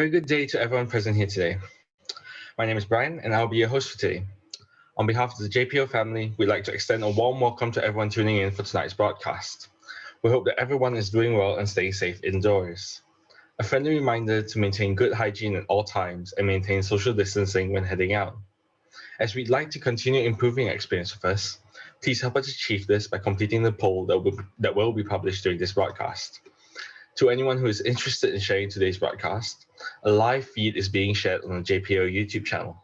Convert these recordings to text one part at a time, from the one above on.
Very good day to everyone present here today. My name is Brian, and I'll be your host for today. On behalf of the JPO family, we'd like to extend a warm welcome to everyone tuning in for tonight's broadcast. We hope that everyone is doing well and staying safe indoors. A friendly reminder to maintain good hygiene at all times and maintain social distancing when heading out. As we'd like to continue improving our experience with us, please help us achieve this by completing the poll that will be published during this broadcast. To anyone who is interested in sharing today's broadcast, a live feed is being shared on the JPO YouTube channel.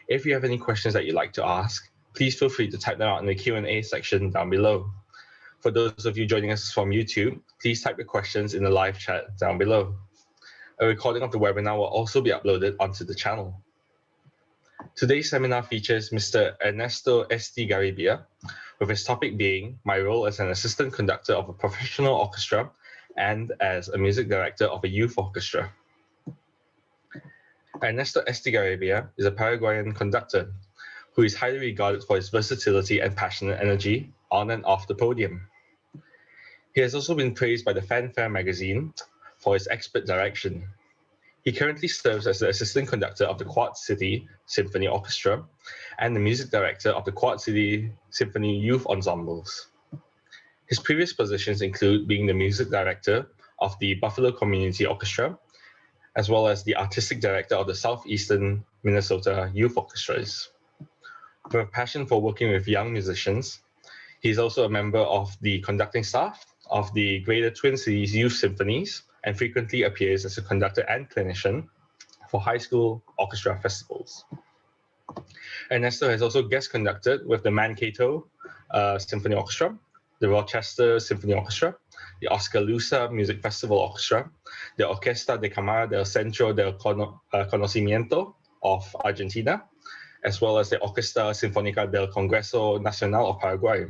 If you have any questions that you'd like to ask, please feel free to type them out in the Q&A section down below. For those of you joining us from YouTube, please type your questions in the live chat down below. A recording of the webinar will also be uploaded onto the channel. Today's seminar features Mr. Ernesto Estigarribia, with his topic being my role as an assistant conductor of a professional orchestra and as a music director of a youth orchestra. Ernesto Estigarribia is a Paraguayan conductor who is highly regarded for his versatility and passionate energy on and off the podium. He has also been praised by the Fanfare magazine for his expert direction. He currently serves as the assistant conductor of the Quad City Symphony Orchestra and the music director of the Quad City Symphony Youth Ensembles. His previous positions include being the music director of the Buffalo Community Orchestra, as well as the artistic director of the Southeastern Minnesota Youth Orchestras. With a passion for working with young musicians, he is also a member of the conducting staff of the Greater Twin Cities Youth Symphonies and frequently appears as a conductor and clinician for high school orchestra festivals. Ernesto has also guest conducted with the Mankato Symphony Orchestra, the Rochester Symphony Orchestra, the Oskaloosa Music Festival Orchestra, the Orquesta de Cámara del Centro del Conocimiento of Argentina, as well as the Orquesta Sinfónica del Congreso Nacional of Paraguay,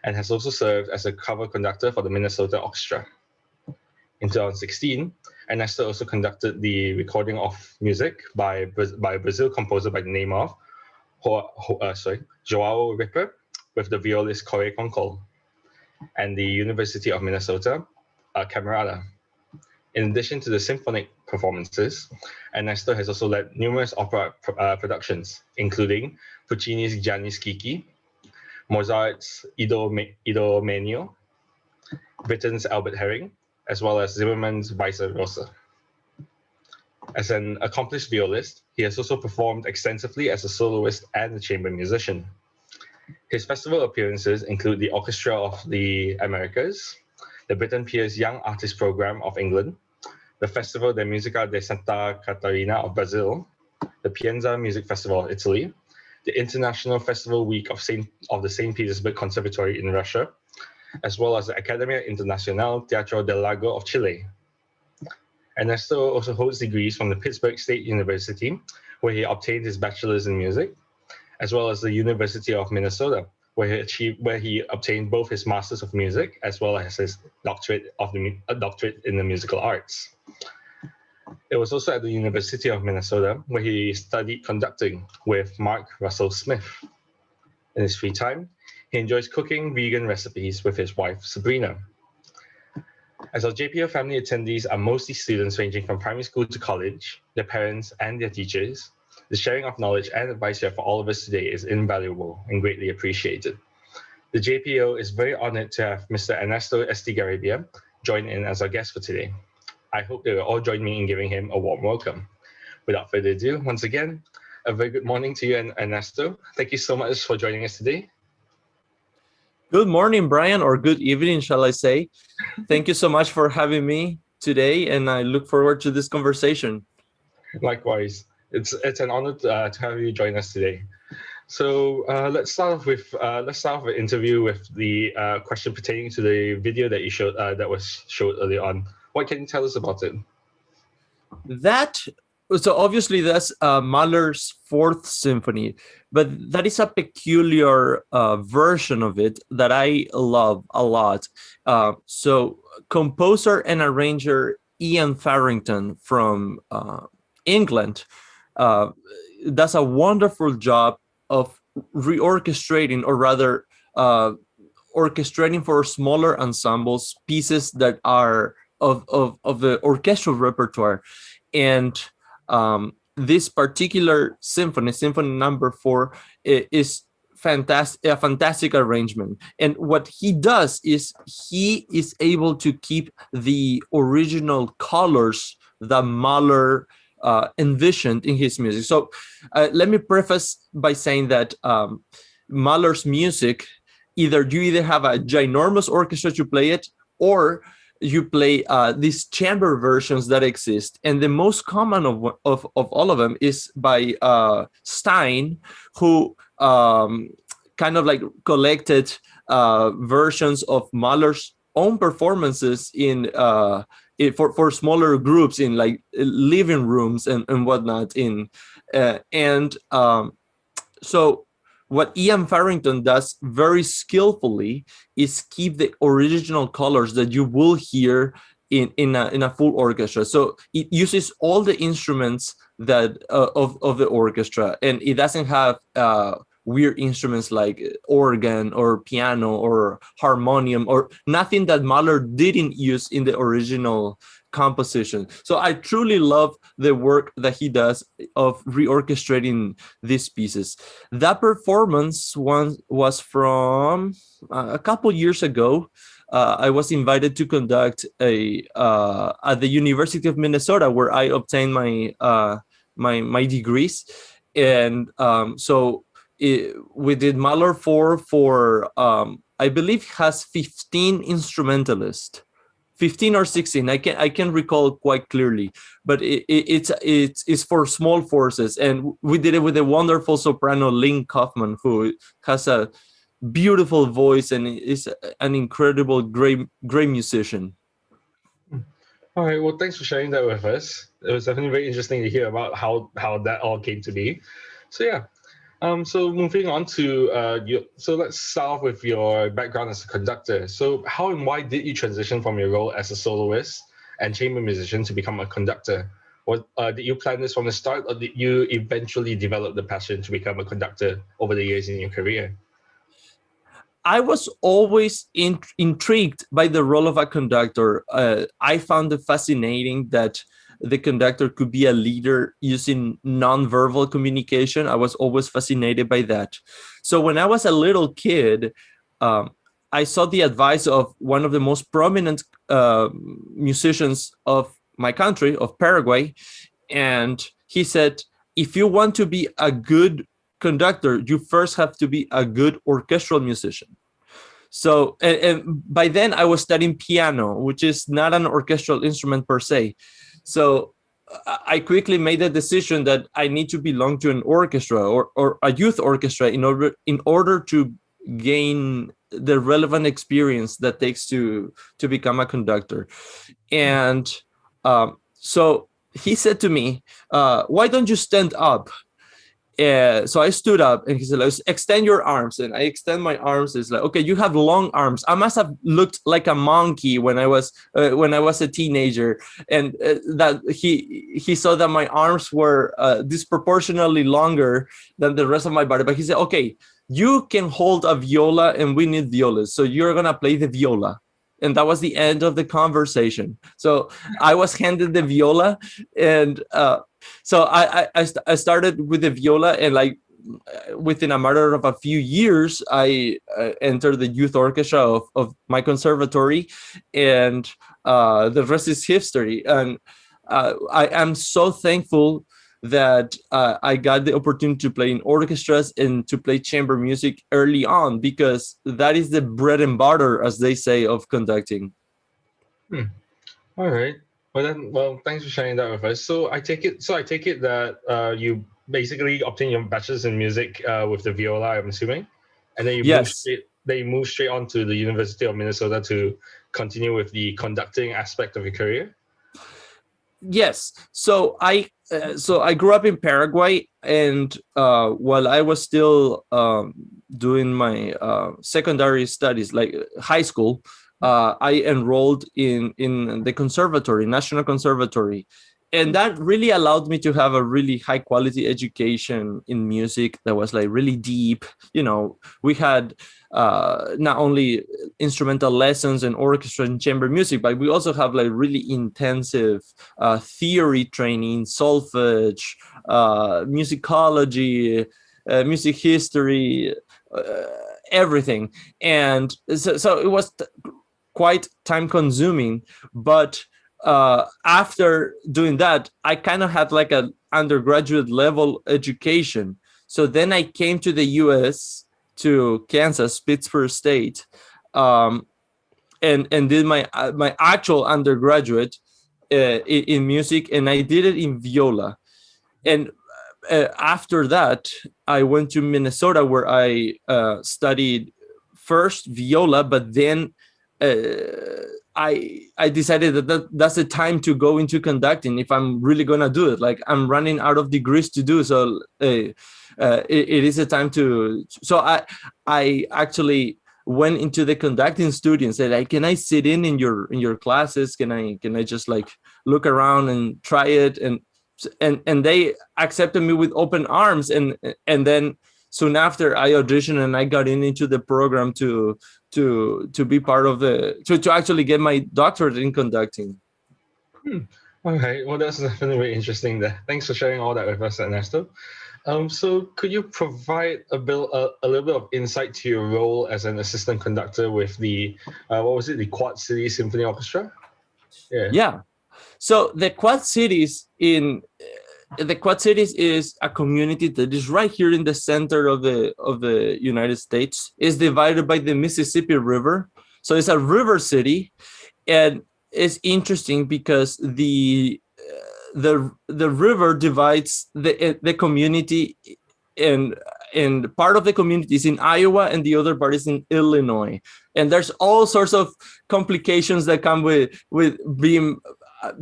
and has also served as a cover conductor for the Minnesota Orchestra. In 2016, Ernesto also conducted the recording of music by a Brazil composer by the name of João Ripper with the violist Corey Concol and the University of Minnesota Camerata. In addition to the symphonic performances, Ernesto has also led numerous opera productions, including Puccini's Gianni Schicchi, Mozart's Idomeneo, Britain's Albert Herring, as well as Zimmermann's Vice Versa. As an accomplished violist, he has also performed extensively as a soloist and a chamber musician. His festival appearances include the Orchestra of the Americas, the Britten Peers Young Artist Program of England, the Festival de Música de Santa Catarina of Brazil, the Pienza Music Festival of Italy, the International Festival Week of the St. Petersburg Conservatory in Russia, as well as the Academia Internacional Teatro del Lago of Chile. Ernesto also holds degrees from the Pittsburgh State University, where he obtained his bachelor's in music, as well as the University of Minnesota, where he obtained both his Masters of Music as well as his doctorate in the musical arts. It was also at the University of Minnesota where he studied conducting with Mark Russell Smith. In his free time, he enjoys cooking vegan recipes with his wife, Sabrina. As our JPO family attendees are mostly students ranging from primary school to college, their parents and their teachers, the sharing of knowledge and advice here for all of us today is invaluable and greatly appreciated. The JPO is very honored to have Mr. Ernesto Estigarribia join in as our guest for today. I hope they will all join me in giving him a warm welcome. Without further ado, once again, a very good morning to you, Ernesto. Thank you so much for joining us today. Good morning, Brian, or good evening, shall I say. Thank you so much for having me today, and I look forward to this conversation. Likewise. It's an honor to have you join us today. So let's start off with the interview with the question pertaining to the video that you showed that was showed earlier on. What can you tell us about it? So obviously that's Mahler's Fourth Symphony, but that is a peculiar version of it that I love a lot. So composer and arranger Ian Farrington from England does a wonderful job of reorchestrating, or rather orchestrating for smaller ensembles pieces that are of the orchestral repertoire. And this particular symphony number 4, is a fantastic arrangement. And what he does is he is able to keep the original colors that Mahler envisioned in his music. So let me preface by saying that Mahler's music, you either have a ginormous orchestra to play it, or you play these chamber versions that exist. And the most common of all of them is by Stein, who kind of like collected versions of Mahler's own performances in for smaller groups in like living rooms and whatnot. So what Ian Farrington does very skillfully is keep the original colors that you will hear in a full orchestra. So it uses all the instruments that of the orchestra, and it doesn't have weird instruments like organ or piano or harmonium, or nothing that Mahler didn't use in the original composition. So I truly love the work that he does of reorchestrating these pieces. That performance was from a couple years ago. I was invited to conduct at the University of Minnesota, where I obtained my degrees, and we did Mahler 4 for I believe has 15 instrumentalists. 15 or 16, I can recall quite clearly, but it's for small forces, and we did it with a wonderful soprano, Lynn Kaufman, who has a beautiful voice and is an incredible great musician. All right. Well, thanks for sharing that with us. It was definitely very interesting to hear about how that all came to be. So yeah. So moving on to so let's start off with your background as a conductor. So how and why did you transition from your role as a soloist and chamber musician to become a conductor? What did you plan this from the start, or did you eventually develop the passion to become a conductor over the years in your career? I was always intrigued by the role of a conductor. I found it fascinating that the conductor could be a leader using nonverbal communication. I was always fascinated by that. So when I was a little kid, I saw the advice of one of the most prominent musicians of my country, of Paraguay, and he said, if you want to be a good conductor, you first have to be a good orchestral musician. So, and by then I was studying piano, which is not an orchestral instrument per se. So I quickly made the decision that I need to belong to an orchestra or a youth orchestra in order to gain the relevant experience that takes to become a conductor. And so he said to me, why don't you stand up? So I stood up, and he said, let's extend your arms. And I extend my arms. It's like, okay, you have long arms. I must have looked like a monkey when I was a teenager. And that he saw that my arms were disproportionately longer than the rest of my body. But he said, okay, you can hold a viola, and we need violas. So you're going to play the viola. And that was the end of the conversation. So I was handed the viola, and so I started with the viola, and like within a matter of a few years, I entered the youth orchestra of my conservatory, and the rest is history. And I am so thankful that I got the opportunity to play in orchestras and to play chamber music early on, because that is the bread and butter, as they say, of conducting. All right. Well, thanks for sharing that with us. So I take it that you basically obtained your bachelor's in music with the viola, I'm assuming, and then you moved straight on to the University of Minnesota to continue with the conducting aspect of your career. Yes. So I grew up in Paraguay, and while I was still doing my secondary studies, like high school, I enrolled in the conservatory, National Conservatory, and that really allowed me to have a really high quality education in music that was like really deep. You know, we had not only instrumental lessons and orchestra and chamber music, but we also have like really intensive theory training, solfege, musicology, music history, everything. And so it was quite time consuming, but after doing that, I kind of had like an undergraduate level education. So then I came to the US, to Kansas, Pittsburgh State, and did my actual undergraduate in music, and I did it in viola. And after that, I went to Minnesota, where I studied first viola, but then I decided that's the time to go into conducting if I'm really gonna do it. Like, I'm running out of degrees to do, so it is a time to. So I actually went into the conducting studio and said, like, can I sit in your classes? Can I just like look around and try it? And they accepted me with open arms, and then soon after I auditioned and I got into the program to be part of to actually get my doctorate in conducting. All right. Well, that's definitely interesting there. Thanks for sharing all that with us, Ernesto. So could you provide a little bit of insight to your role as an assistant conductor with the what was it, the Quad City Symphony Orchestra? Yeah. So the Quad Cities is a community that is right here in the center of the United States. It's divided by the Mississippi River, so it's a river city, and it's interesting because the river divides the community, and part of the community is in Iowa and the other part is in Illinois, and there's all sorts of complications that come with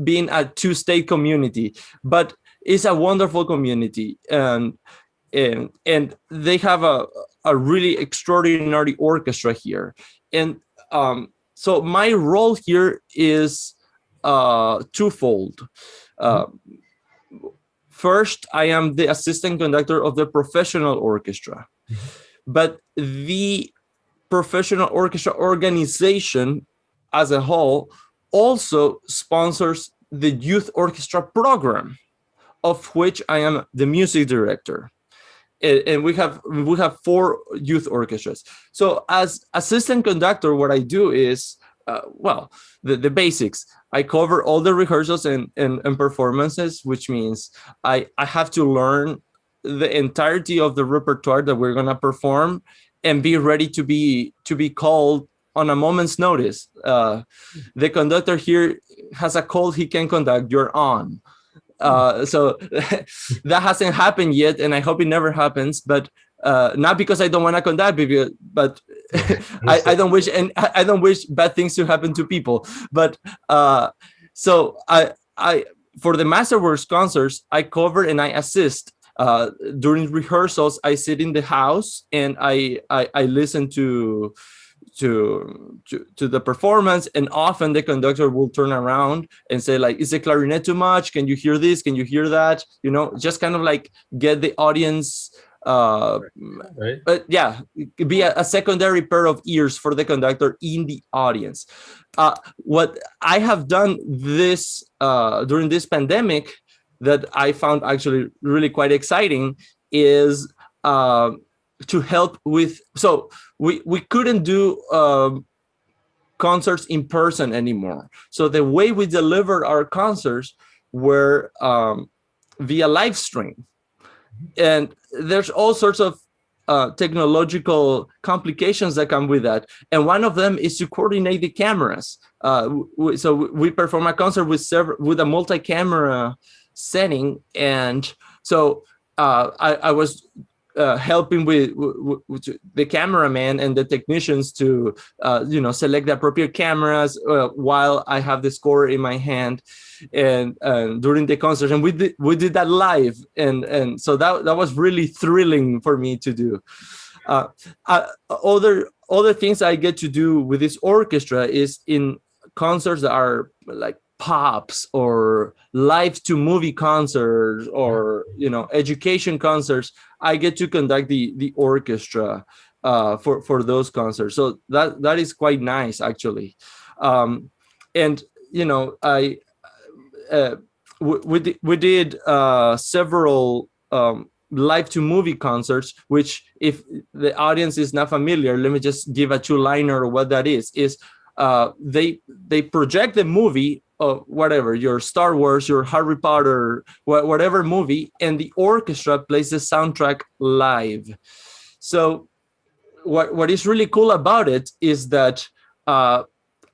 being a two-state community, but it's a wonderful community, and they have a really extraordinary orchestra here, and so my role here is twofold. First, I am the assistant conductor of the professional orchestra, but the professional orchestra organization as a whole also sponsors the youth orchestra program, of which I am the music director. And we have 4 youth orchestras. So as assistant conductor, what I do is, the basics. I cover all the rehearsals and performances, which means I have to learn the entirety of the repertoire that we're gonna perform and be ready to be called on a moment's notice. The conductor here has a cold, he can conduct, you're on. So that hasn't happened yet, and I hope it never happens, but not because I don't want to conduct, but I don't wish bad things to happen to people. But so I for the Masterworks concerts, I cover and I assist. During rehearsals, I sit in the house and I listen to the performance, and often the conductor will turn around and say, like, is the clarinet too much? Can you hear this? Can you hear that? Just kind of like get the audience. Right. But yeah, be a secondary pair of ears for the conductor in the audience. What I have done this during this pandemic that I found actually really quite exciting is to help with, so we couldn't do concerts in person anymore. So the way we delivered our concerts were via live stream. And there's all sorts of technological complications that come with that. And one of them is to coordinate the cameras. So we perform a concert with a multi-camera setting. And so I was helping with the cameraman and the technicians to select the appropriate cameras while I have the score in my hand, and during the concert, and we did that live, and so that was really thrilling for me to do. Other things I get to do with this orchestra is in concerts that are like pops or live to movie concerts or education concerts. I get to conduct the orchestra for those concerts, so that is quite nice actually. And we did several live to movie concerts, which, if the audience is not familiar, let me just give a 2-liner of what that is they project the movie of whatever, your Star Wars, your Harry Potter, whatever movie, and the orchestra plays the soundtrack live. So what is really cool about it is that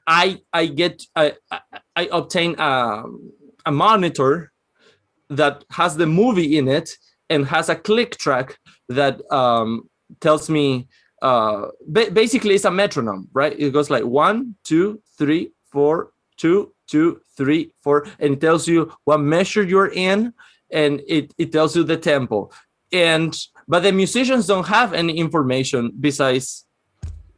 I obtain a monitor that has the movie in it and has a click track that tells me, basically it's a metronome, right? It goes like 1, 2, 3, 4, 2, 2, 3, 4, and it tells you what measure you're in, and it tells you the tempo. But the musicians don't have any information besides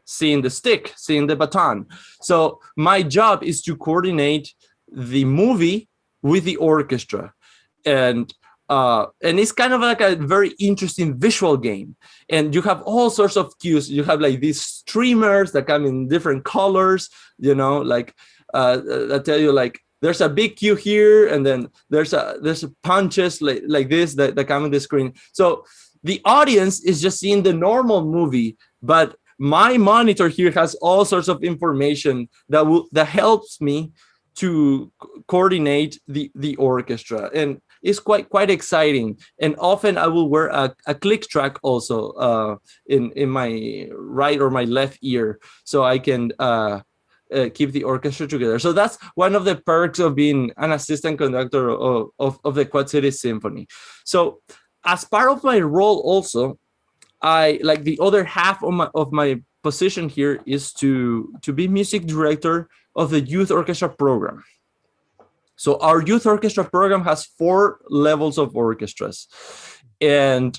seeing the stick, seeing the baton. So my job is to coordinate the movie with the orchestra. And and it's kind of like a very interesting visual game. And you have all sorts of cues. You have like these streamers that come in different colors, like that tell you like there's a big cue here, and then there's punches like this that come on the screen. So the audience is just seeing the normal movie, but my monitor here has all sorts of information that helps me to coordinate the orchestra, and it's quite exciting. And often I will wear a click track also in my right or my left ear, so I can keep the orchestra together. So that's one of the perks of being an assistant conductor of the Quad Cities Symphony. So as part of my role also, I like the other half of my position here is to be music director of the youth orchestra program. So our youth orchestra program has 4 levels of orchestras. And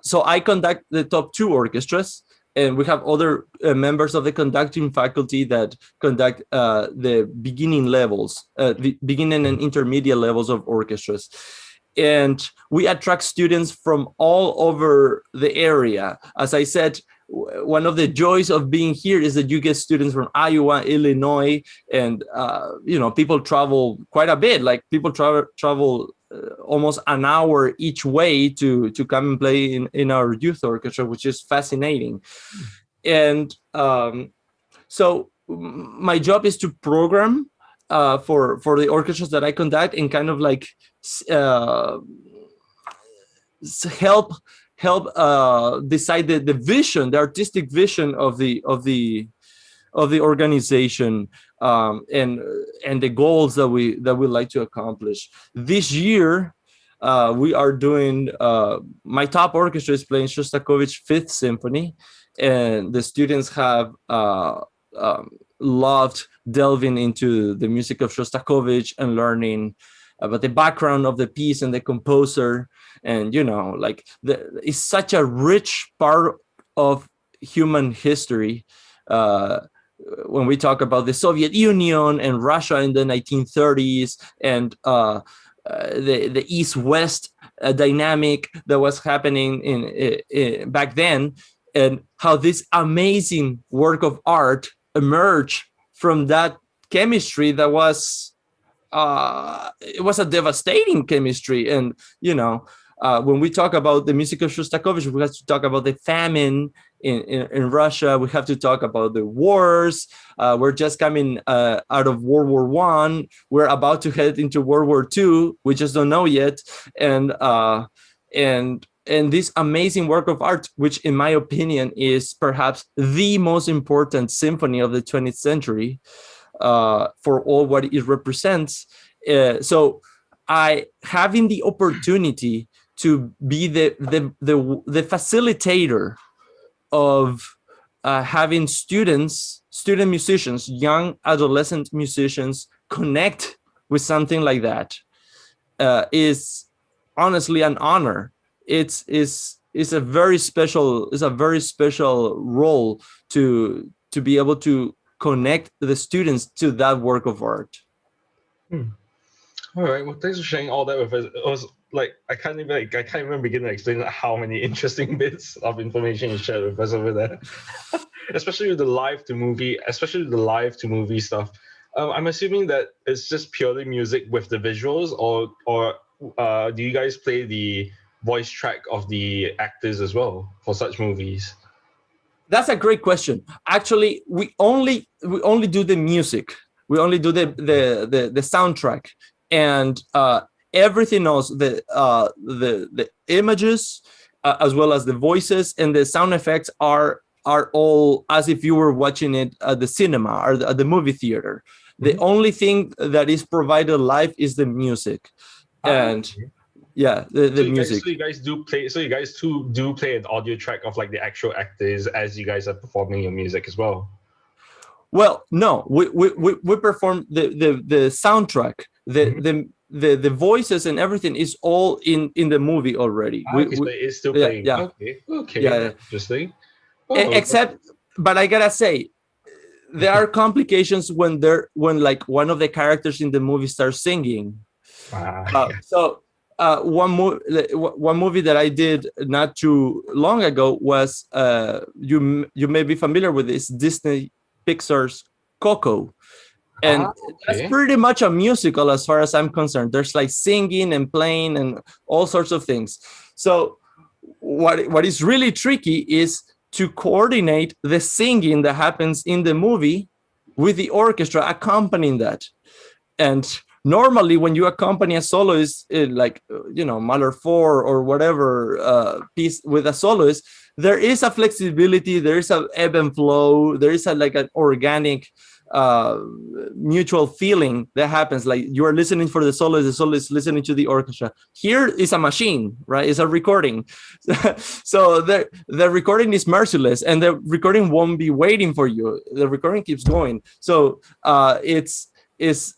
so I conduct the top 2 orchestras, and we have other members of the conducting faculty that conduct the beginning levels, the beginning and intermediate levels of orchestras. And we attract students from all over the area. As I said, one of the joys of being here is that you get students from Iowa, Illinois, and people travel quite a bit. Like people travel almost an hour each way to come and play in our youth orchestra, which is fascinating. And so my job is to program for the orchestras that I conduct, and kind of like help decide the vision, the artistic vision of the organization, and the goals that we like to accomplish. This year, we are doing my top orchestra is playing Shostakovich Fifth Symphony, and the students have loved delving into the music of Shostakovich and learning about the background of the piece and the composer. And it's such a rich part of human history when we talk about the Soviet Union and Russia in the 1930s, and the East-West dynamic that was happening in back then, and how this amazing work of art emerged from that chemistry that was it was a devastating chemistry. And when we talk about the music of Shostakovich, we have to talk about the famine in Russia. We have to talk about the wars. We're just coming out of World War I. We're about to head into World War II. We just don't know yet. And this amazing work of art, which in my opinion is perhaps the most important symphony of the 20th century, for all what it represents. So I having the opportunity to be the facilitator of having student musicians, young adolescent musicians connect with something like that is honestly an honor. It's a very special role to be able to connect the students to that work of art. All right. Well, thanks for sharing all that with us. It was like I can't even begin to explain how many interesting bits of information you shared with us over there. especially the live to movie stuff. I'm assuming that it's just purely music with the visuals, or do you guys play the voice track of the actors as well for such movies? That's a great question. Actually, we only do the music. We only do the soundtrack, and everything else, the images, as well as the voices and the sound effects are all as if you were watching it at the cinema or at the movie theater. The only thing that is provided live is the music, and yeah, the music. So you guys do play an audio track of like the actual actors as you guys are performing your music as well? Well, no, we perform the soundtrack, the voices and everything is all in the movie already. It's still playing. Yeah. Okay. Yeah. Interesting. Except, but I gotta say, there are complications when like one of the characters in the movie starts singing. So one movie that I did not too long ago was you may be familiar with this, Disney Pixar's Coco. And that's Okay. pretty much a musical as far as I'm concerned. There's like singing and playing and all sorts of things. So what is really tricky is to coordinate the singing that happens in the movie with the orchestra accompanying that. And normally when you accompany a soloist, like, Mahler 4 or whatever piece with a soloist, there is a flexibility, there is a ebb and flow, there is like an organic mutual feeling that happens. Like you are listening for the soloist is listening to the orchestra. Here is a machine, right? It's a recording. So the recording is merciless, and the recording won't be waiting for you. The recording keeps going. So it's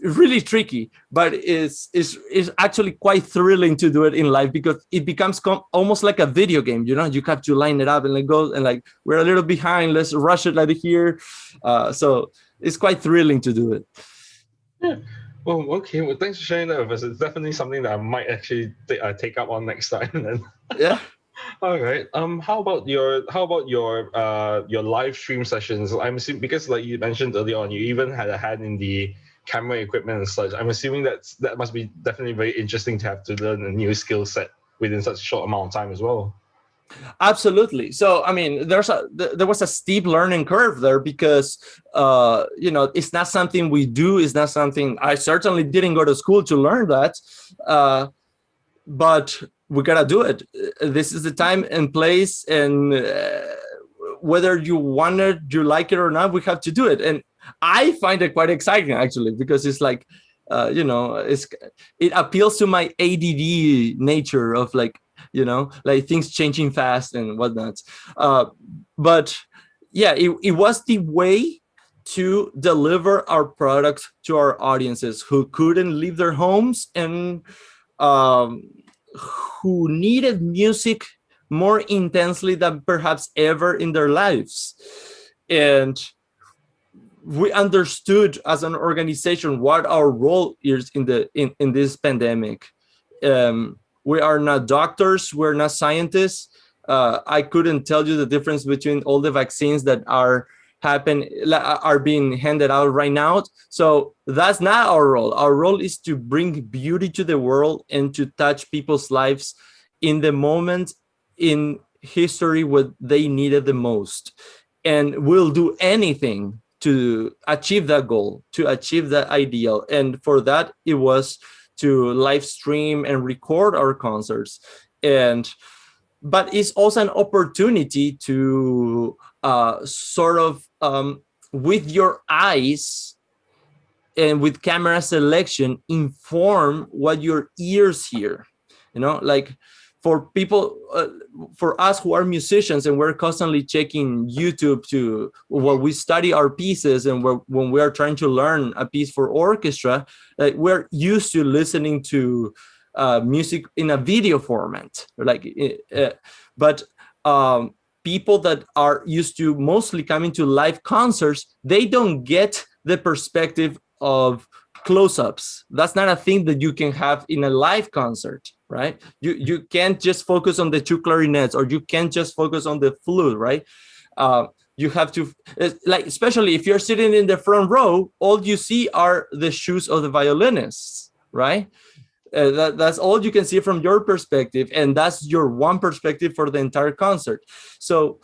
really tricky, but it's actually quite thrilling to do it in live, because it becomes almost like a video game. You have to line it up and it goes, and like, we're a little behind, let's rush it like here. So it's quite thrilling to do it. Yeah. Well, okay. Well, thanks for sharing that with us. It's definitely something that I might actually take up on next time. Then. Yeah. All right. How about your live stream sessions? I'm assuming, because like you mentioned earlier on, you even had a hand in the camera equipment and such. I'm assuming that must be definitely very interesting to have to learn a new skill set within such a short amount of time as well. Absolutely. So, I mean, there was a steep learning curve there, because, it's not something we do. It's not something, I certainly didn't go to school to learn that. But we gotta do it. This is the time and place, and whether you want it, you like it or not, we have to do it. And I find it quite exciting, actually, because it's like, it appeals to my ADD nature of like things changing fast and whatnot. But yeah, it was the way to deliver our product to our audiences who couldn't leave their homes, and who needed music more intensely than perhaps ever in their lives. And we understood as an organization what our role is in this pandemic. We are not doctors, we're not scientists. I couldn't tell you the difference between all the vaccines that are being handed out right now. So that's not our role. Our role is to bring beauty to the world and to touch people's lives in the moment in history what they needed the most. And we'll do anything to achieve that goal, to achieve that ideal. And for that, it was to live stream and record our concerts. But it's also an opportunity to sort of with your eyes and with camera selection inform what your ears hear. Like for people, for us who are musicians and we're constantly checking YouTube we study our pieces, and when we are trying to learn a piece for orchestra, we're used to listening to music in a video format, but people that are used to mostly coming to live concerts, they don't get the perspective of close-ups. That's not a thing that you can have in a live concert, right? You can't just focus on the two clarinets, or you can't just focus on the flute, right? You have to, like, especially if you're sitting in the front row, all you see are the shoes of the violinists, right? That's all you can see from your perspective, and that's your one perspective for the entire concert. So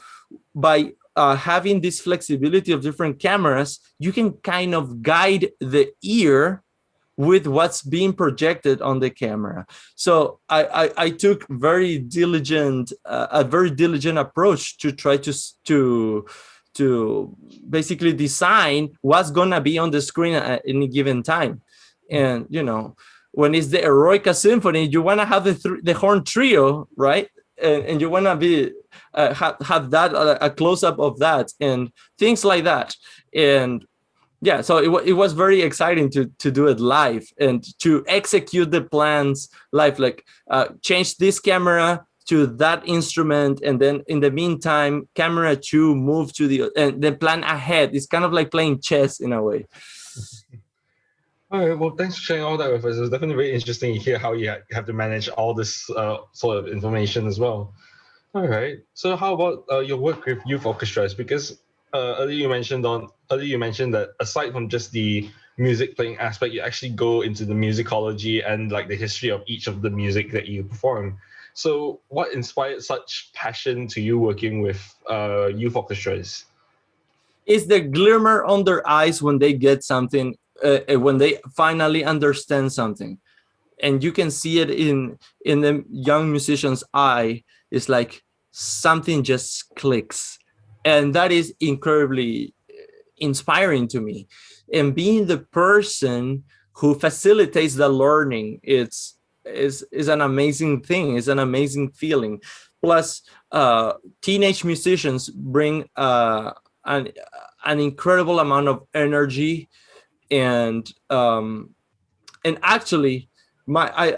by having this flexibility of different cameras, you can kind of guide the ear with what's being projected on the camera. So I took a very diligent approach to try to basically design what's gonna be on the screen at any given time. And when it's the Eroica Symphony, you want to have the horn trio, right? And you want to be have that a close-up of that and things like that. And yeah, so it was very exciting to do it live and to execute the plans live, like change this camera to that instrument, and then in the meantime, camera 2 move to and then plan ahead. It's kind of like playing chess in a way. All right. Well, thanks for sharing all that with us. It was definitely very interesting to hear how you have to manage all this sort of information as well. All right. So, how about your work with youth orchestras? Because earlier you mentioned that aside from just the music playing aspect, you actually go into the musicology and like the history of each of the music that you perform. So, what inspired such passion to you working with youth orchestras? It's the glimmer on their eyes when they get something, when they finally understand something, and you can see it in the young musician's eye. It's like something just clicks, and that is incredibly inspiring to me. And being the person who facilitates the learning, is an amazing thing. It's an amazing feeling. Plus, teenage musicians bring an an incredible amount of energy, and actually, my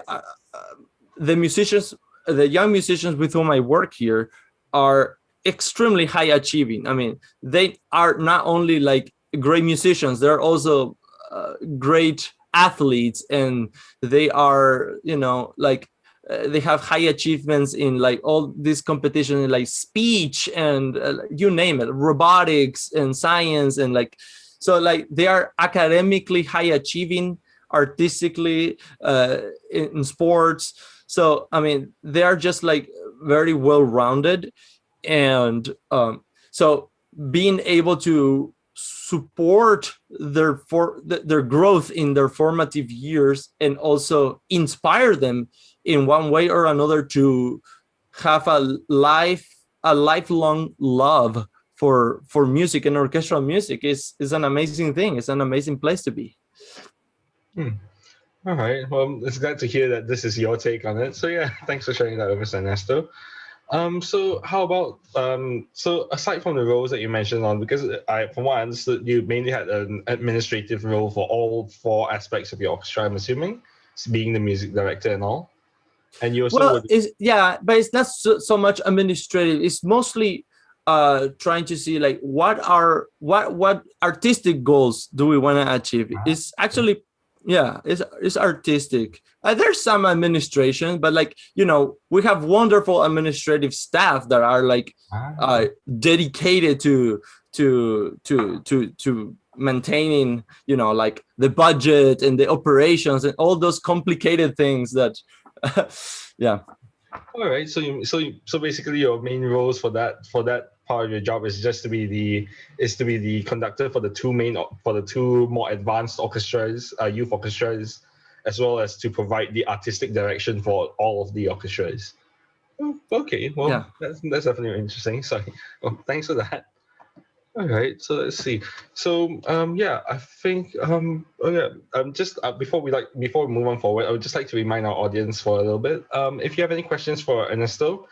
the musicians, the young musicians with whom I work here, are extremely high achieving. I mean, they are not only like great musicians, they're also great athletes, and they are, like, they have high achievements in like all this competition, like speech and you name it, robotics and science, and like, so like they are academically high achieving, artistically, in sports. So I mean, they are just like very well rounded, and so being able to support their growth in their formative years, and also inspire them in one way or another to have a lifelong love for music and orchestral music, is an amazing thing. It's an amazing place to be. Hmm. All right. Well, it's glad to hear that this is your take on it. So yeah, thanks for sharing that with us, Ernesto. So how about so aside from the roles that you mentioned on, because from what I understood, you mainly had an administrative role for all four aspects of your orchestra, I'm assuming, being the music director and all, and you also Well, would. it's, yeah, but it's not so much administrative. It's mostly trying to see like what artistic goals do we want to achieve. It's actually, yeah, it's artistic. There's some administration, but like, we have wonderful administrative staff that are like Ah, dedicated to maintaining, like the budget and the operations and all those complicated things that yeah. all right. So basically, your main roles for that part of your job is just to be the conductor for the two more advanced orchestras, youth orchestras, as well as to provide the artistic direction for all of the orchestras. Oh, okay, Yeah. well, that's definitely interesting. Sorry. Well, thanks for that. All right, so let's see. So, yeah, I think, oh yeah, just before we move on forward, I would just like to remind our audience for a little bit. If you have any questions for Ernesto,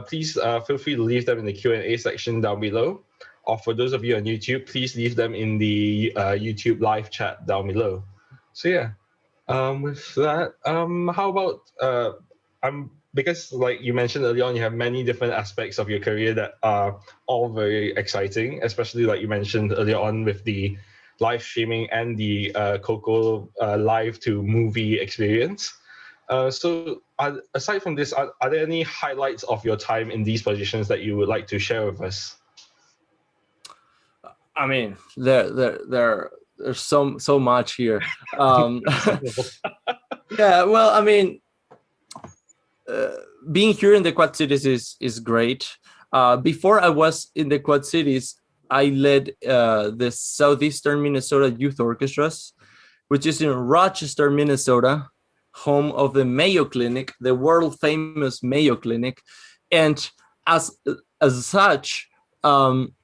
please feel free to leave them in the Q&A section down below. Or for those of you on YouTube, please leave them in the YouTube live chat down below. So yeah, with that, how about I'm because like you mentioned earlier on, you have many different aspects of your career that are all very exciting, especially like you mentioned earlier on with the live streaming and the Coco live to movie experience. Aside from this, are there any highlights of your time in these positions that you would like to share with us? I mean, there's so much here. Yeah, well, I mean, uh, being here in the Quad Cities is great. Before I was in the Quad Cities, I led the Southeastern Minnesota Youth Orchestras, which is in Rochester, Minnesota, home of the Mayo Clinic, the world famous Mayo Clinic, and as as such, um,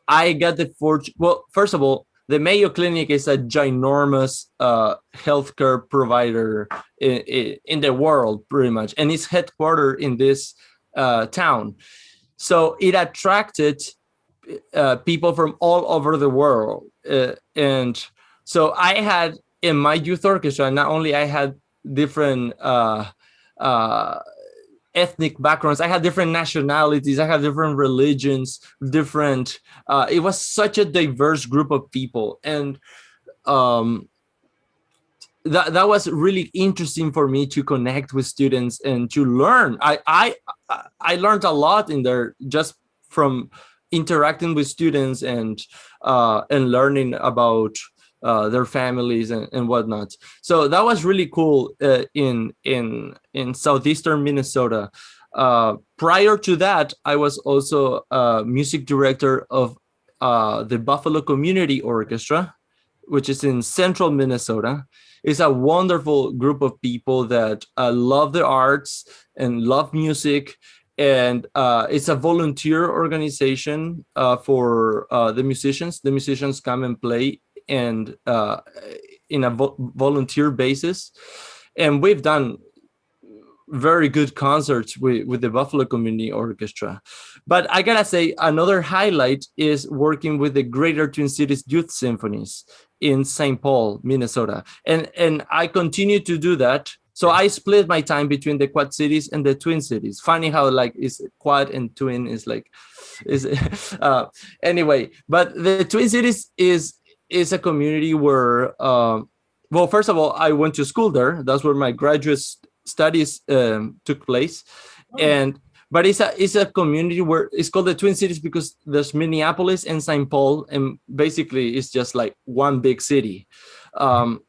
I got the fortune. Well, first of all, the Mayo Clinic is a ginormous healthcare provider in the world, pretty much, and it's headquartered in this town. So it attracted people from all over the world, and so I had in my youth orchestra. Not only I had different uh, ethnic backgrounds, I had different nationalities, I had different religions, it was such a diverse group of people. And um that was really interesting for me to connect with students and to learn. I learned a lot in there just from interacting with students and learning about their families and whatnot. So that was really cool in southeastern Minnesota. Prior to that, I was also music director of the Buffalo Community Orchestra, which is in central Minnesota. It's a wonderful group of people that love the arts and love music. And it's a volunteer organization for the musicians. The musicians come and play and in a volunteer basis. And we've done very good concerts with the Buffalo Community Orchestra. But I gotta say, another highlight is working with the Greater Twin Cities Youth Symphonies in St. Paul, Minnesota. And I continue to do that. So I split my time between the Quad Cities and the Twin Cities. Funny how like is Quad and Twin is like is anyway. But the Twin Cities is a community where well, first of all, I went to school there. That's where my graduate studies took place. And but it's a community where it's called the Twin Cities because there's Minneapolis and St. Paul, and basically it's just like one big city. And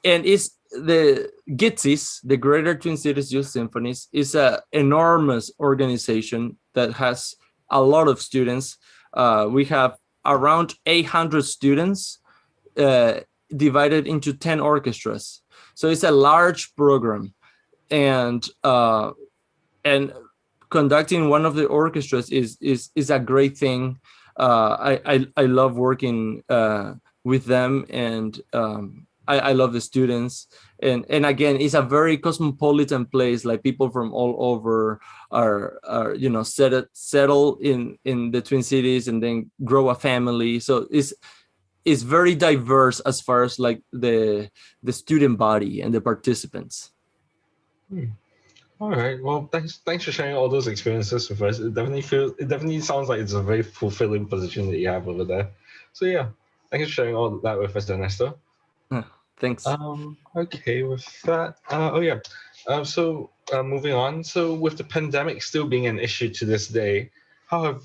it's the GITSIS, the Greater Twin Cities Youth Symphonies, is an enormous organization that has a lot of students. We have around 800 students divided into 10 orchestras. So it's a large program. And conducting one of the orchestras is a great thing. I love working with them, and I love the students. And again, it's a very cosmopolitan place. Like people from all over are you know settle in the Twin Cities and then grow a family. So it's very diverse as far as like the student body and the participants. All right. Well, thanks for sharing all those experiences with us. It definitely sounds like it's a very fulfilling position that you have over there. So yeah, thanks for sharing all that with us, Ernesto. Thanks. Okay, with that, moving on. So with the pandemic still being an issue to this day, how have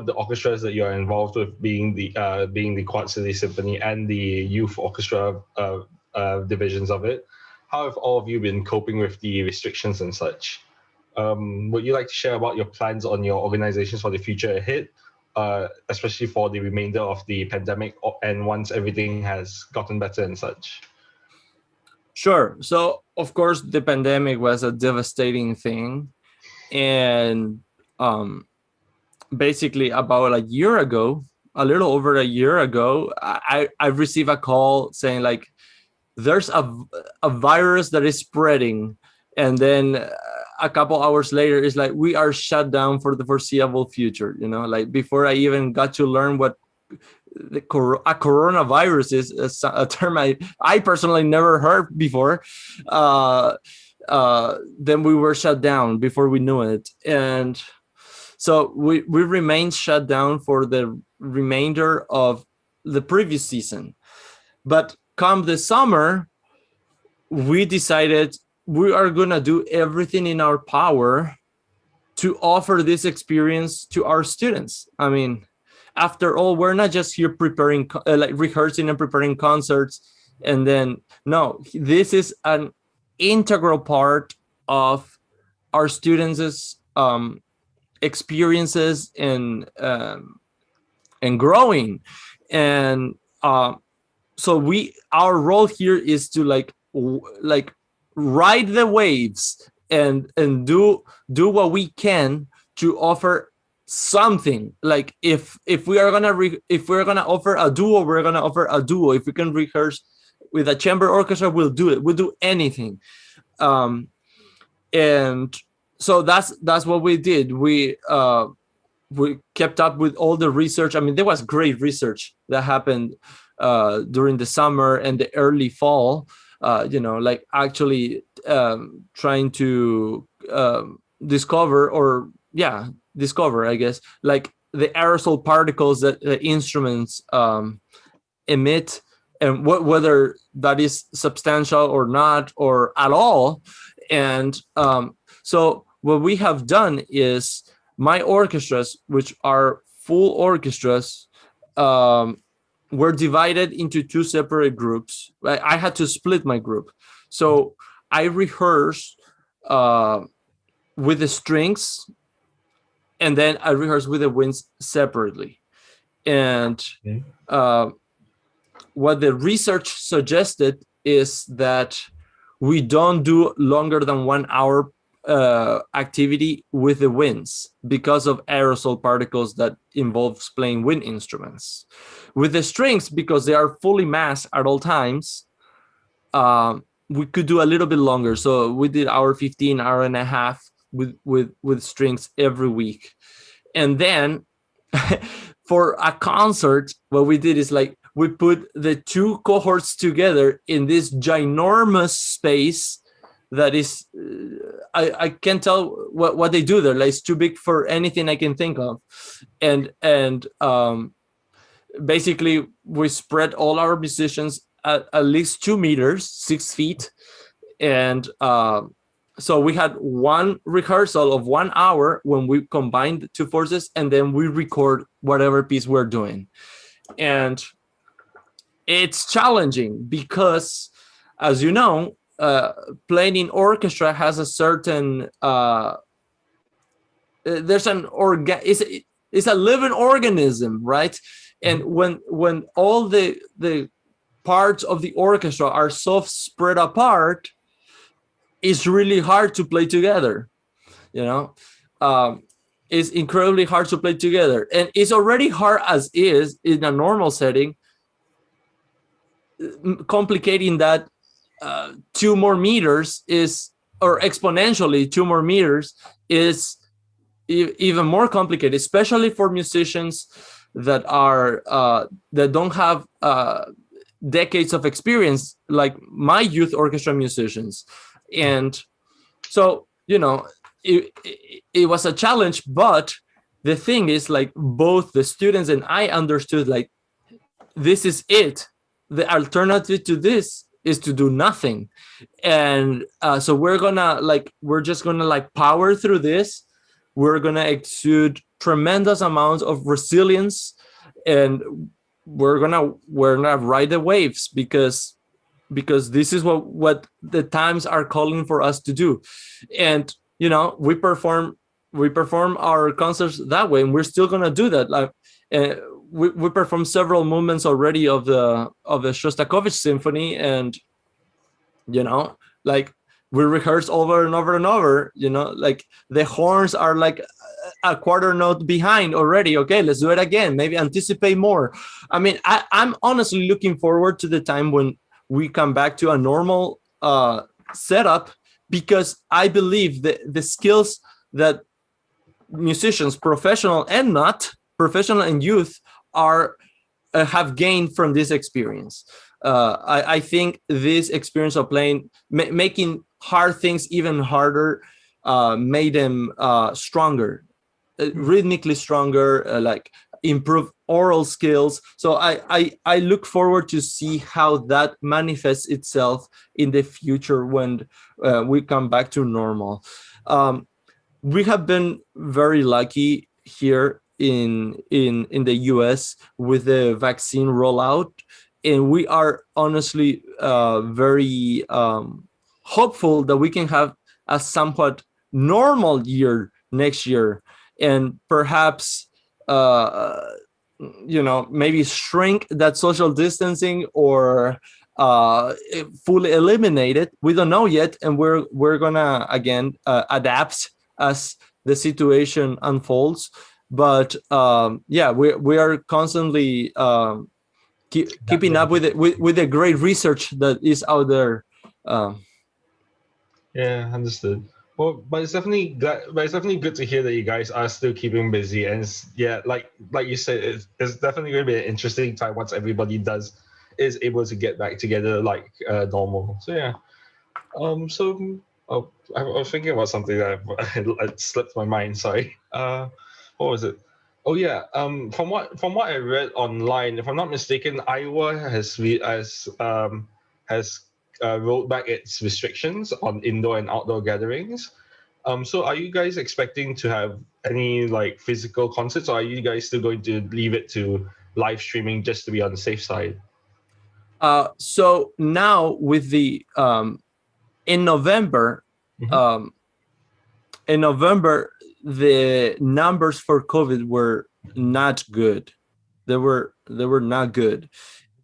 the orchestras that you're involved with, being the Quad City Symphony and the youth orchestra divisions of it, how have all of you been coping with the restrictions and such? Would you like to share about your plans on your organizations for the future ahead, especially for the remainder of the pandemic and once everything has gotten better and such? Sure. So, of course, the pandemic was a devastating thing. And basically, about a year ago, a little over a year ago, I received a call saying, like, there's a virus that is spreading. And then a couple hours later, it's like, we are shut down for the foreseeable future. You know, like before I even got to learn what a coronavirus is, a term I personally never heard before. Then we were shut down before we knew it. And so we remained shut down for the remainder of the previous season. But come the summer, we decided we are going to do everything in our power to offer this experience to our students. I mean, after all, we're not just here preparing, like rehearsing and preparing concerts. And then, no, this is an integral part of our students' experiences and growing. And so our role here is to like ride the waves and do what we can to offer something. Like if we're gonna offer a duo, we're gonna offer a duo. If we can rehearse with a chamber orchestra, we'll do it. We'll do anything. And so that's what we did. We kept up with all the research. I mean, there was great research that happened during the summer and the early fall. Like actually trying to discover, I guess, like the aerosol particles that the instruments emit and whether that is substantial or not or at all. And so what we have done is my orchestras, which are full orchestras, were divided into two separate groups. I had to split my group. So I rehearse with the strings, and then I rehearse with the winds separately. And what the research suggested is that we don't do longer than 1 hour activity with the winds because of aerosol particles that involves playing wind instruments. With the strings, because they are fully masked at all times, we could do a little bit longer. So we did hour 15, hour and a half with strings every week. And then for a concert, what we did is like we put the two cohorts together in this ginormous space that is, I can't tell what they do there. Like, it's too big for anything I can think of. And basically we spread all our musicians at least 2 meters, 6 feet. And so we had one rehearsal of 1 hour when we combined the two forces, and then we record whatever piece we're doing. And it's challenging because, as you know, playing in orchestra has a certain there's an it's a living organism, right? And when all the parts of the orchestra are so spread apart, it's really hard to play together. You know, it's incredibly hard to play together, and it's already hard as is in a normal setting. Complicating that 2 more meters is, or exponentially 2 more meters is even more complicated, especially for musicians that are that don't have decades of experience like my youth orchestra musicians. And so, you know, it was a challenge, but the thing is, like, both the students and I understood, like, this is it. The alternative to this is to do nothing. And so we're just gonna power through this. We're gonna exude tremendous amounts of resilience, and we're gonna ride the waves because this is what the times are calling for us to do. And you know, we perform our concerts that way, and we're still gonna do that. Like we performed several movements already of the Shostakovich symphony, and you know, like, we rehearse over and over and over. You know, like, the horns are like a quarter note behind already. Okay, let's do it again. Maybe anticipate more. I mean, I'm honestly looking forward to the time when we come back to a normal setup, because I believe that the skills that musicians, professional and not, professional and youth, are have gained from this experience. I think this experience of playing, making hard things even harder, made them stronger, rhythmically stronger, like improve oral skills. So I look forward to see how that manifests itself in the future when we come back to normal. We have been very lucky here in the US with the vaccine rollout, and we are honestly very hopeful that we can have a somewhat normal year next year, and perhaps you know, maybe shrink that social distancing or fully eliminate it. We don't know yet, and we're gonna again adapt as the situation unfolds. But yeah, we are constantly keeping up with it, with the great research that is out there. Yeah, understood. Well, but it's definitely good to hear that you guys are still keeping busy, and yeah, like you said, it's definitely going to be an interesting time once everybody is able to get back together like normal. So yeah, I was thinking about something that it slipped my mind. Sorry. What was it? Oh yeah. From what I read online, if I'm not mistaken, Iowa has rolled back its restrictions on indoor and outdoor gatherings. So are you guys expecting to have any like physical concerts, or are you guys still going to leave it to live streaming just to be on the safe side? So now with the in November, Hmm. um, in November, the numbers for COVID were not good. They were not good.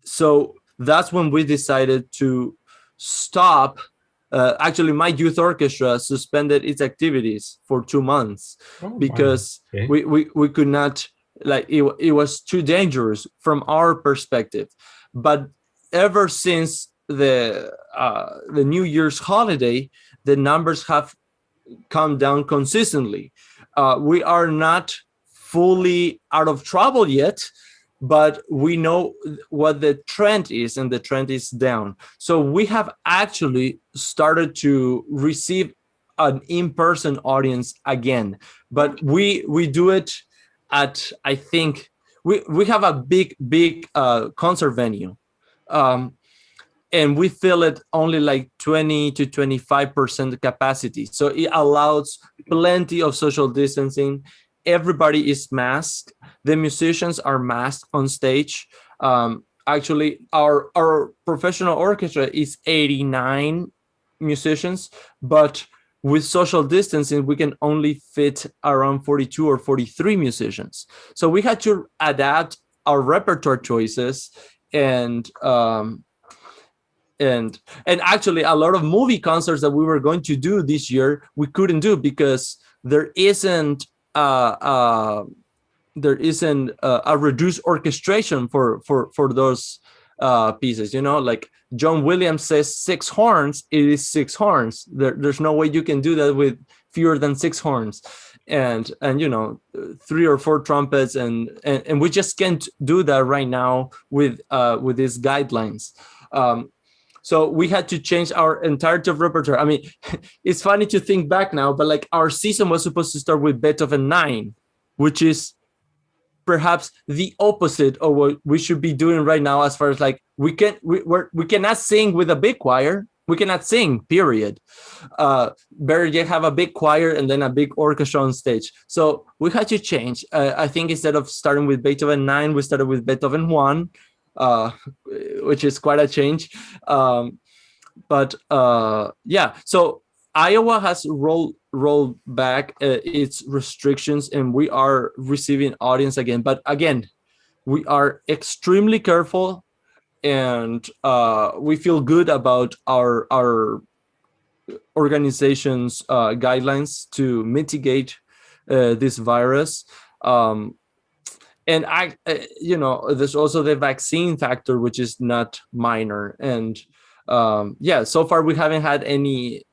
So that's when we decided to stop. Actually, my youth orchestra suspended its activities for 2 months Oh wow. because Okay. we could not, like, it was too dangerous from our perspective. But ever since the New Year's holiday, the numbers have come down consistently. We are not fully out of trouble yet, but we know what the trend is, and the trend is down. So we have actually started to receive an in-person audience again, but Okay. we do it at, I think, we have a big concert venue. Um, and we fill it only like 20 to 25% capacity. So it allows plenty of social distancing. Everybody is masked. The musicians are masked on stage. Actually, our professional orchestra is 89 musicians, but with social distancing, we can only fit around 42 or 43 musicians. So we had to adapt our repertoire choices, and and actually a lot of movie concerts that we were going to do this year we couldn't do because uh, uh there isn't a reduced orchestration for those pieces, like John Williams says 6 horns, it is 6 horns. There's no way you can do that with fewer than 6 horns, and 3 or 4 trumpets, and we just can't do that right now with these guidelines. So we had to change our entire repertoire. I mean, it's funny to think back now, but like our season was supposed to start with Beethoven 9, which is perhaps the opposite of what we should be doing right now, as far as like we cannot sing with a big choir. We cannot sing, period. Better yet have a big choir and then a big orchestra on stage. So we had to change. I think instead of starting with Beethoven 9, we started with Beethoven 1, uh, which is quite a change. But yeah, so Iowa has rolled back its restrictions, and we are receiving audience again. But again, we are extremely careful, and we feel good about our organization's guidelines to mitigate this virus. Um, and there's also the vaccine factor, which is not minor. And yeah, so far we haven't had any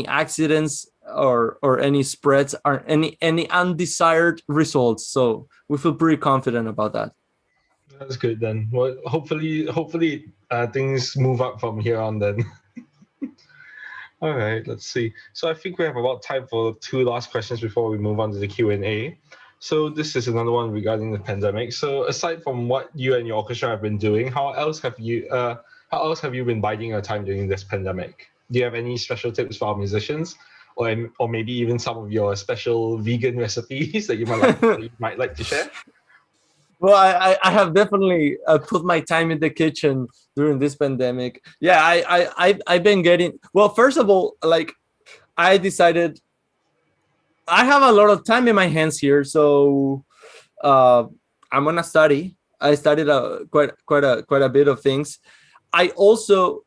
accidents or any spreads or any undesired results. So we feel pretty confident about that. That's good then. Well, hopefully, things move up from here on then. All right, let's see. So I think we have about time for two last questions before we move on to the Q&A. So this is another one regarding the pandemic. So aside from what you and your orchestra have been doing, how else have you been biding your time during this pandemic? Do you have any special tips for our musicians, or maybe even some of your special vegan recipes that you might like to share? Well, I have definitely put my time in the kitchen during this pandemic. Yeah, I've been getting, well, first of all, like, I decided I have a lot of time in my hands here, so uh, I'm gonna study. I studied quite a bit of things. I also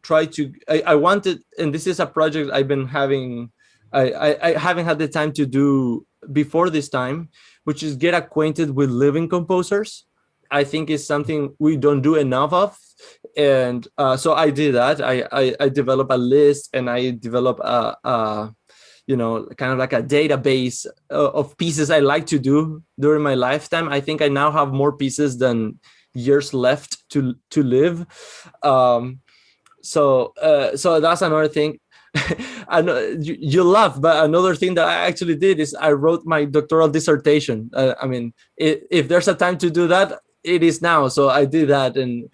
try to. I wanted, and this is a project I've been having. I haven't had the time to do before this time, which is get acquainted with living composers. I think is something we don't do enough of, and so I did that. I developed a list, and I developed kind of like a database of pieces I like to do during my lifetime. I think I now have more pieces than years left to live. Um, so that's another thing. I know you laugh, but another thing that I actually did is I wrote my doctoral dissertation. I mean, if there's a time to do that, it is now. So I did that and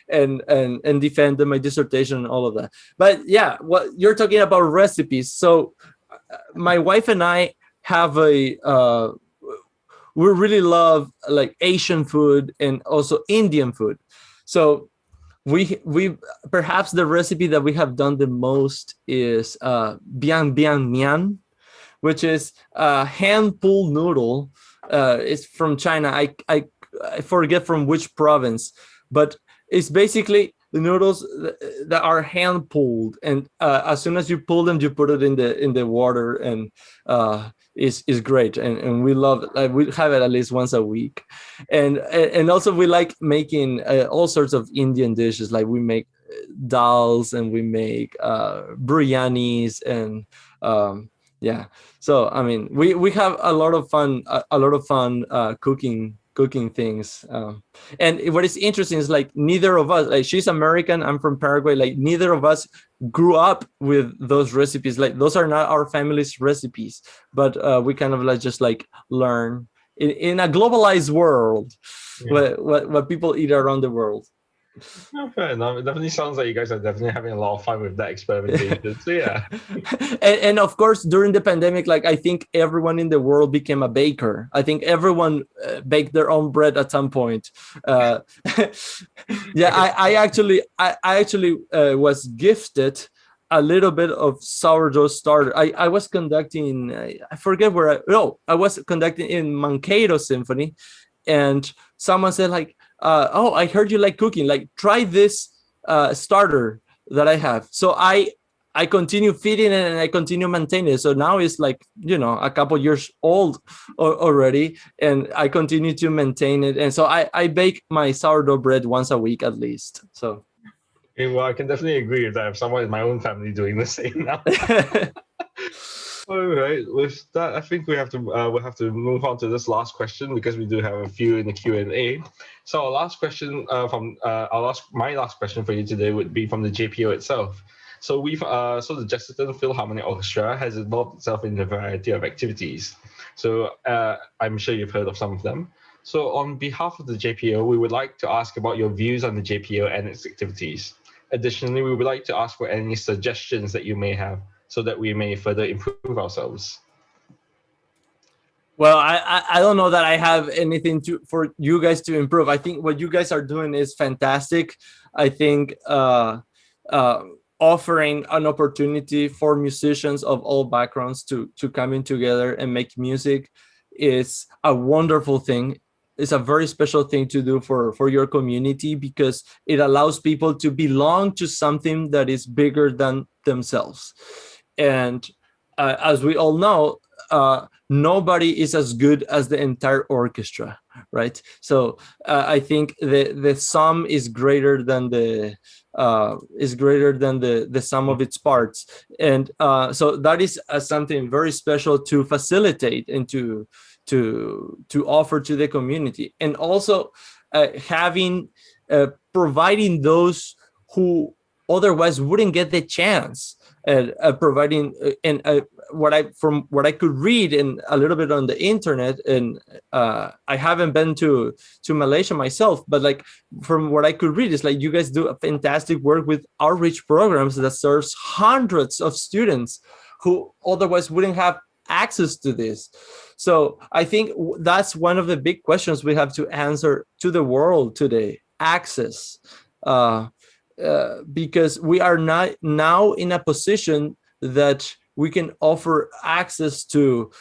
and defended my dissertation and all of that. But yeah, what you're talking about recipes. So my wife and I have a we really love like Asian food and also Indian food. So we perhaps the recipe that we have done the most is bian bian mian, which is a hand pulled noodle. It's from China. I forget from which province, but it's basically the noodles that are hand pulled, and as soon as you pull them, you put it in the water, and is great. And we love it. Like, we have it at least once a week, and also we like making all sorts of Indian dishes. Like we make dals and we make biryanis and yeah. So I mean, we have a lot of fun, a lot of fun cooking things. And what is interesting is like neither of us, like she's American, I'm from Paraguay. Like neither of us grew up with those recipes. Like those are not our family's recipes, but we kind of like just like learn in a globalized world what people eat around the world. Oh, fair enough. It definitely sounds like you guys are definitely having a lot of fun with that experimentation. So yeah. And of course, during the pandemic, like I think everyone in the world became a baker. I think everyone baked their own bread at some point. Yeah, I actually was gifted a little bit of sourdough starter. I was conducting, I forget where I was conducting in Mankato Symphony, and someone said like, oh, I heard you like cooking, like try this starter that I have. So I continue feeding it and I continue maintaining it. So now it's like, a couple years old already, and I continue to maintain it. And so I bake my sourdough bread once a week at least. So Okay, well, I can definitely agree with that. I have someone in my own family doing the same now. All right. With that, I think we'll have to move on to this last question because we do have a few in the Q&A. So our last question my last question for you today would be from the JPO itself. So the Jesselton Philharmonic Orchestra has involved itself in a variety of activities. So I'm sure you've heard of some of them. So on behalf of the JPO, we would like to ask about your views on the JPO and its activities. Additionally, we would like to ask for any suggestions that you may have so that we may further improve ourselves. Well, I don't know that I have anything for you guys to improve. I think what you guys are doing is fantastic. I think offering an opportunity for musicians of all backgrounds to come in together and make music is a wonderful thing. It's a very special thing to do for your community because it allows people to belong to something that is bigger than themselves. And as we all know, nobody is as good as the entire orchestra, right? So I think the sum is greater than the sum of its parts, and so that is something very special to facilitate and to offer to the community, and also providing those who otherwise wouldn't get the chance, providing from what I could read and a little bit on the internet, and I haven't been to Malaysia myself, but like from what I could read, it's like you guys do a fantastic work with outreach programs that serves hundreds of students who otherwise wouldn't have access to this. So I think that's one of the big questions we have to answer to the world today: access. Because we are not now in a position that we can offer access to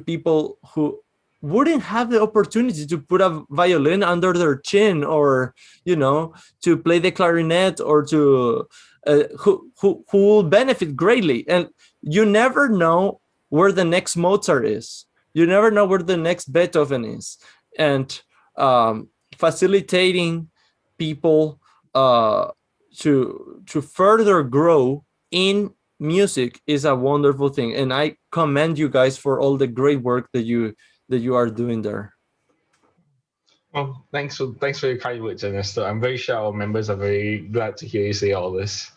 people who wouldn't have the opportunity to put a violin under their chin, or to play the clarinet, or to who will benefit greatly. And you never know where the next Mozart is. You never know where the next Beethoven is. And facilitating people to further grow in music is a wonderful thing, and I commend you guys for all the great work that you are doing there. Well, thanks for your kind words, Ernesto. I'm very sure our members are very glad to hear you say all this.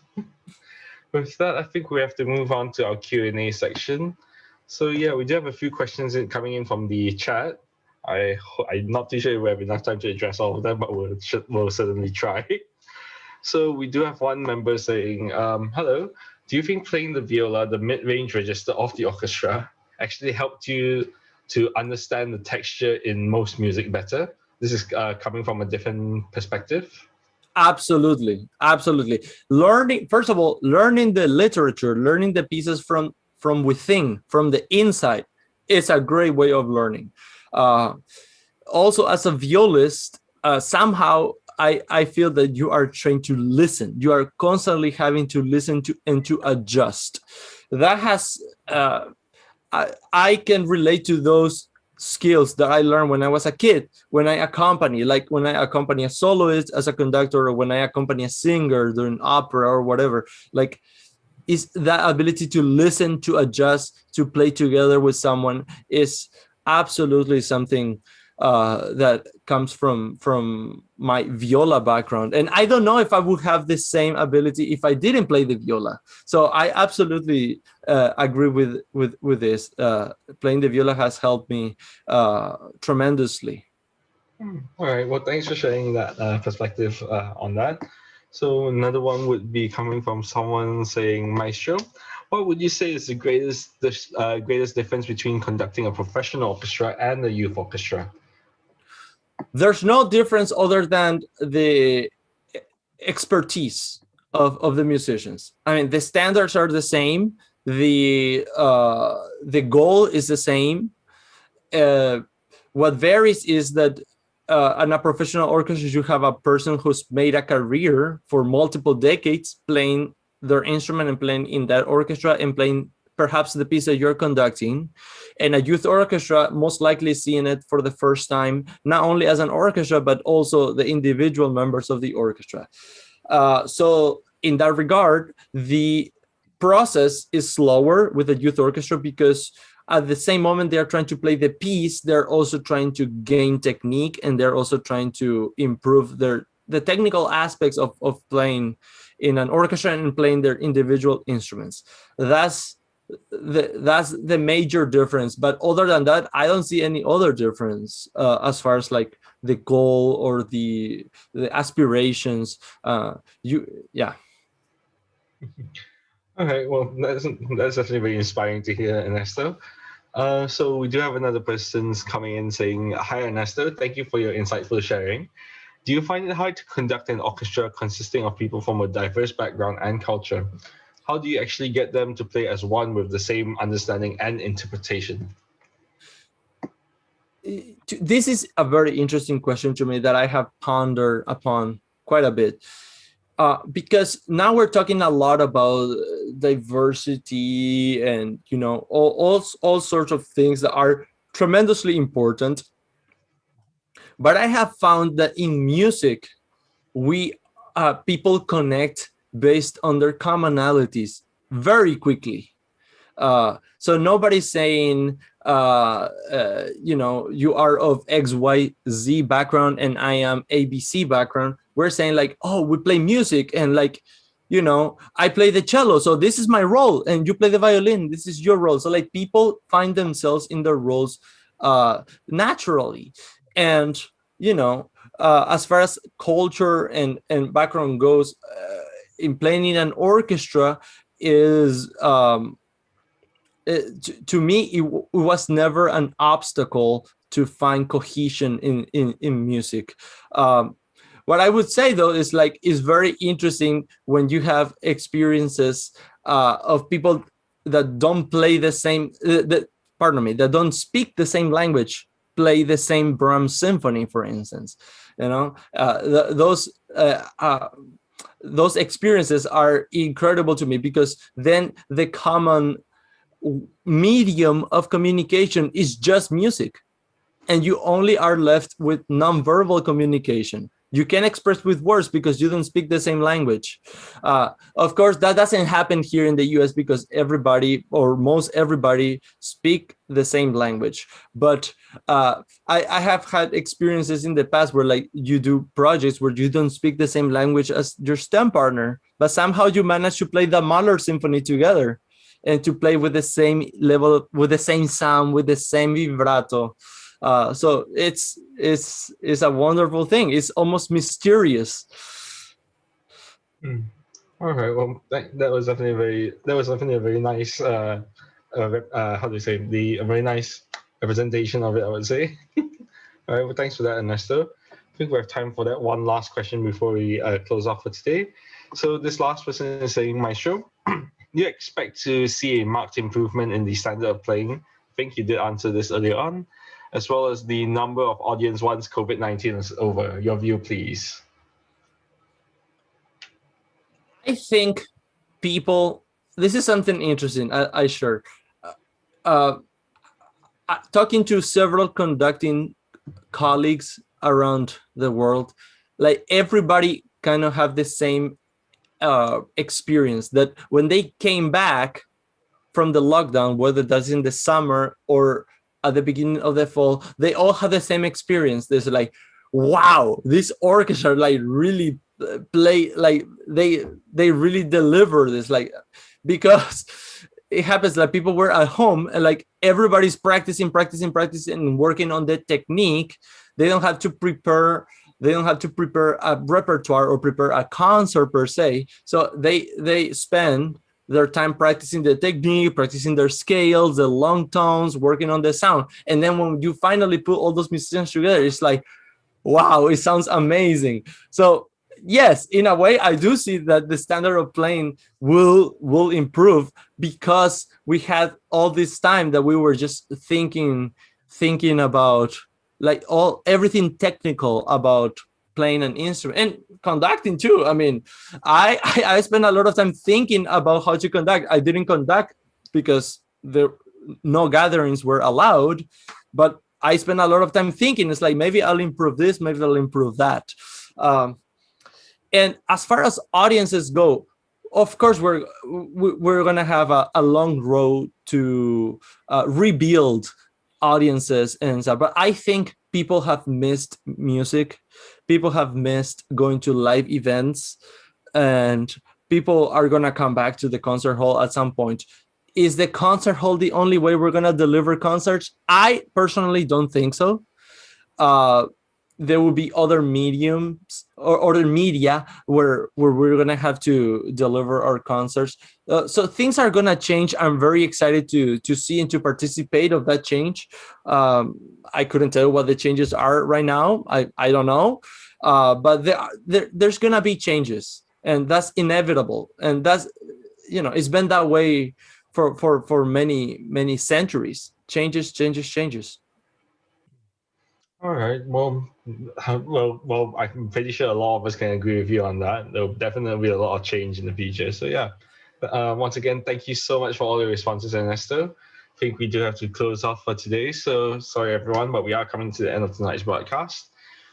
With that, I think we have to move on to our Q&A section. So yeah, we do have a few questions coming in from the chat. I'm not too sure if we have enough time to address all of them, but we'll certainly try. So we do have one member saying, hello, do you think playing the viola, the mid-range register of the orchestra, actually helped you to understand the texture in most music better? This is coming from a different perspective. Absolutely, absolutely. Learning, first of all, learning the literature, learning the pieces from within, from the inside, is a great way of learning. Also, as a violist, somehow I feel that you are trained to listen. You are constantly having to listen to and to adjust. That has I can relate to those skills that I learned when I was a kid, when I accompany a soloist as a conductor, or when I accompany a singer during opera or whatever. Like, is that ability to listen, to adjust, to play together with someone is absolutely something that comes from my viola background. And I don't know if I would have the same ability if I didn't play the viola. So I absolutely agree with this. Playing the viola has helped me tremendously. All right. Well, thanks for sharing that perspective on that. So another one would be coming from someone saying, Maestro, what would you say is the greatest difference between conducting a professional orchestra and a youth orchestra? There's no difference other than the expertise of the musicians. I mean, the standards are the same. The goal is the same. What varies is that in a professional orchestra, you have a person who's made a career for multiple decades playing their instrument and playing in that orchestra and playing perhaps the piece that you're conducting. And a youth orchestra most likely seeing it for the first time, not only as an orchestra, but also the individual members of the orchestra. So in that regard, the process is slower with a youth orchestra because at the same moment they are trying to play the piece, they're also trying to gain technique, and they're also trying to improve the technical aspects of playing in an orchestra and playing their individual instruments. That's the major difference. But other than that, I don't see any other difference as far as like the goal or the aspirations. Yeah. All right. Well, that's definitely very inspiring to hear, Ernesto. So we do have another person coming in saying, hi, Ernesto. Thank you for your insightful sharing. Do you find it hard to conduct an orchestra consisting of people from a diverse background and culture? How do you actually get them to play as one with the same understanding and interpretation? This is a very interesting question to me that I have pondered upon quite a bit. Because now we're talking a lot about diversity and, you know, all sorts of things that are tremendously important. But I have found that in music, people connect based on their commonalities very quickly. So nobody's saying, you know, you are of XYZ background and I am ABC background. We're saying like, oh, we play music and like, you know, I play the cello, so this is my role, and you play the violin, this is your role. So like people find themselves in their roles naturally. And, you know, as far as culture and background goes, in playing in an orchestra is, to me, it was never an obstacle to find cohesion in music. What I would say though is like, it's very interesting when you have experiences of people that don't play the same, that don't speak the same language, play the same Brahms symphony, for instance. You know, those experiences are incredible to me, because then the common medium of communication is just music, and you only are left with nonverbal communication. You can express with words because you don't speak the same language. Of course, that doesn't happen here in the US because everybody or most everybody speak the same language. But I have had experiences in the past where like you do projects where you don't speak the same language as your STEM partner, but somehow you manage to play the Mahler Symphony together and to play with the same level, with the same sound, with the same vibrato. So it's a wonderful thing. It's almost mysterious. All right. Well, that was definitely a very nice how do you say, a very nice representation of it, I would say. All right. Well, thanks for that, Ernesto. I think we have time for that one last question before we close off for today. So this last person is saying, Maestro, you expect to see a marked improvement in the standard of playing? I think you did answer this earlier on, as well as the number of audience once COVID-19 is over. Your view, please. I think people, this is something interesting. I sure. Talking to several conducting colleagues around the world, like everybody kind of have the same experience that when they came back from the lockdown, whether that's in the summer or at the beginning of the fall, they all had the same experience. There's like, wow, this orchestra like really play, like they really deliver this, like, because it happens that people were at home and like everybody's practicing and working on the technique. They don't have to prepare a repertoire or prepare a concert per se. So they spend their time practicing the technique, practicing their scales, the long tones, working on the sound. And then when you finally put all those musicians together, it's like, wow, it sounds amazing. So yes, in a way, I do see that the standard of playing will improve because we had all this time that we were just thinking about like everything technical about playing an instrument and conducting too. I mean, I spent a lot of time thinking about how to conduct. I didn't conduct because no gatherings were allowed, but I spent a lot of time thinking. It's like, maybe I'll improve this, maybe I'll improve that. And as far as audiences go, of course, we're gonna have a long road to rebuild audiences and stuff. But I think people have missed music. People have missed going to live events, and people are gonna come back to the concert hall at some point. Is the concert hall the only way we're gonna deliver concerts? I personally don't think so. There will be other mediums or other media where we're gonna have to deliver our concerts. So things are gonna change. I'm very excited to see and to participate of that change. I couldn't tell you what the changes are right now. I don't know, but there's gonna be changes, and that's inevitable. And that's, it's been that way for many centuries. Changes. All right. Well, I'm pretty sure a lot of us can agree with you on that. There'll definitely be a lot of change in the future. So yeah. Once again, thank you so much for all your responses, Ernesto. I think we do have to close off for today. So sorry, everyone, but we are coming to the end of tonight's broadcast.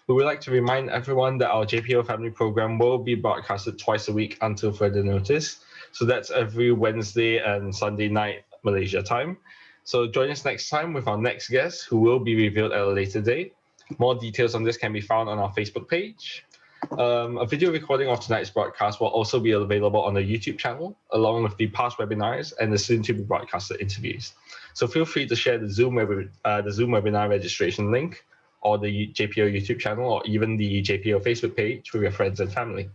We would like to remind everyone that our JPO Family Program will be broadcasted twice a week until further notice. So that's every Wednesday and Sunday night, Malaysia time. So join us next time with our next guest, who will be revealed at a later date. More details on this can be found on our Facebook page. A video recording of tonight's broadcast will also be available on the YouTube channel, along with the past webinars and the soon-to-be broadcasted interviews. So feel free to share the Zoom webinar registration link, or the JPO YouTube channel, or even the JPO Facebook page with your friends and family.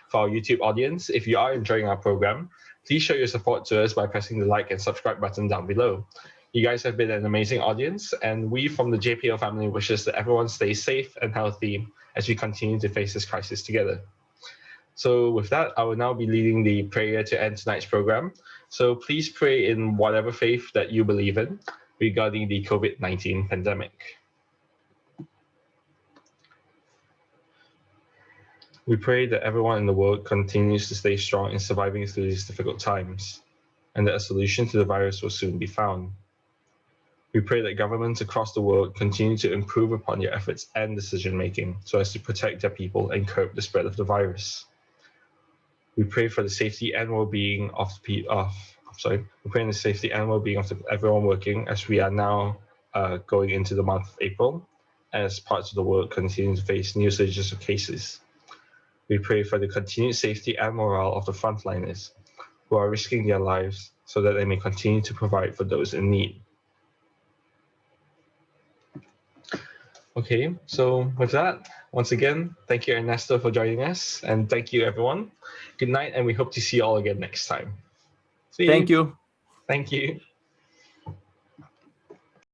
For our YouTube audience, if you are enjoying our program, please show your support to us by pressing the like and subscribe button down below. You guys have been an amazing audience, and we from the JPO family wishes that everyone stays safe and healthy as we continue to face this crisis together. So with that, I will now be leading the prayer to end tonight's program. So please pray in whatever faith that you believe in regarding the COVID-19 pandemic. We pray that everyone in the world continues to stay strong in surviving through these difficult times, and that a solution to the virus will soon be found. We pray that governments across the world continue to improve upon your efforts and decision-making so as to protect their people and curb the spread of the virus. We pray for the safety and well-being of everyone working as we are now going into the month of April, as parts of the world continue to face new surges of cases. We pray for the continued safety and morale of the frontliners who are risking their lives so that they may continue to provide for those in need. Okay, so with that, once again, thank you, Ernesto, for joining us, and thank you, everyone. Good night, and we hope to see you all again next time. See you. Thank you. Thank you.